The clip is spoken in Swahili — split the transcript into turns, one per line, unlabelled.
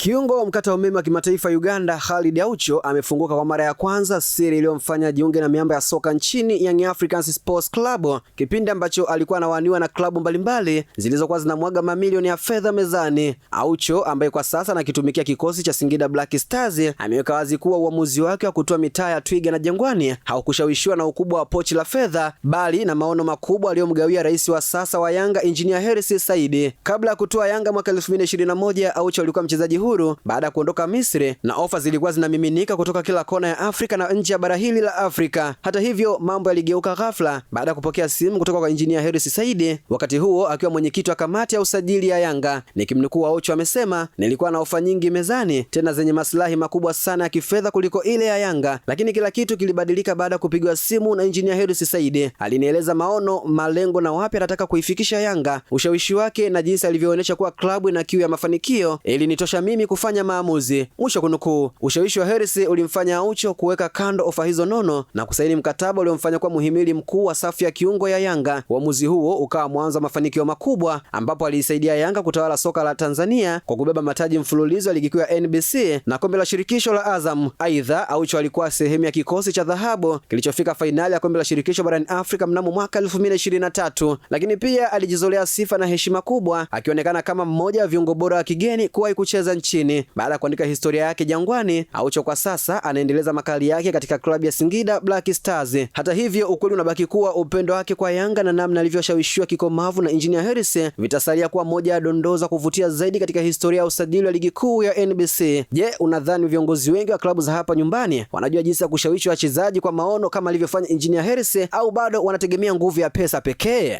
Kiungo wa mkata umeme wa kimataifa Uganda Khalid Aucho amefunguka kwa mara ya kwanza siri iliyomfanya jiunge na miamba ya soka nchini Young Africans Sports Club, kipindi ambacho alikuwa anawaniwa na klabu mbalimbali zilizokuwa zinamwaga mamilioni ya fedha mezani. Aucho ambaye kwa sasa anakitumikia kikosi cha Singida Black Stars ameweka wazi kuwa uamuzi wake wa kutoa mitaa ya Twiga na Jangwani haukushawishiwa na ukubwa wa pochi la fedha, bali na maono makubwa aliyomgawia rais wa sasa wa Yanga Engineer Hersi Said. Kabla ya kutoa Yanga mwaka 2021, Aucho alikuwa mchezaji huru baada ya kuondoka Misri na ofa zilikuwa zinamiminika kutoka kila kona ya Afrika na nje ya bara hili la Afrika. Hata hivyo, mambo yaligeuka ghafla baada ya kupokea simu kutoka kwa Engineer Hersi Said, wakati huo akiwa mwenyekiti wa kamati ya usajili ya Yanga. Nikimnukuu, Aucho amesema, nilikuwa na ofa nyingi mezani, tena zenye maslahi makubwa sana ya kifedha kuliko ile ya Yanga, lakini kila kitu kilibadilika baada ya kupigwa simu na Engineer Hersi Said. Alinieleza maono, malengo na wapi anataka kuifikisha Yanga, ushawishi wake na jinsi alivyoonyesha kuwa klabu ina kiu ya mafanikio ili nitosha mimi kufanya maamuzi. Mwisho kunukuu. Ushawishi wa Hersi ulimfanya Aucho kuweka kando ofa hizo nono na kusaini mkataba uliomfanya kuwa muhimili mkuu wa safu ya kiungo ya Yanga. Uamuzi huo ukawa mwanzo wa mafanikio makubwa, ambapo aliisaidia Yanga kutawala soka la Tanzania kwa kubeba mataji mfululizo ya ligi kuu ya NBC na kombe la shirikisho la Azam. Aidha, Aucho alikuwa sehemu ya kikosi cha dhahabu kilichofika fainali ya kombe la shirikisho barani Afrika mnamo mwaka 2023, lakini pia alijizolea sifa na heshima kubwa, akionekana kama mmoja wa viungo bora wa kigeni kuwahi kucheza nchini. Baada ya kuandika historia yake Jangwani, Aucho kwa sasa anaendeleza makali yake katika klabu ya Singida Black Stars. Hata hivyo, ukweli unabaki kuwa upendo wake kwa Yanga na namna alivyoshawishiwa kikomavu na Engineer Hersi vitasalia kuwa moja ya dondoo za kuvutia zaidi katika historia ya usajili wa ligi kuu ya NBC. Je, unadhani viongozi wengi wa klabu za hapa nyumbani wanajua jinsi ya kushawishi wachezaji kwa maono kama alivyofanya Engineer Hersi, au bado wanategemea nguvu ya pesa pekee?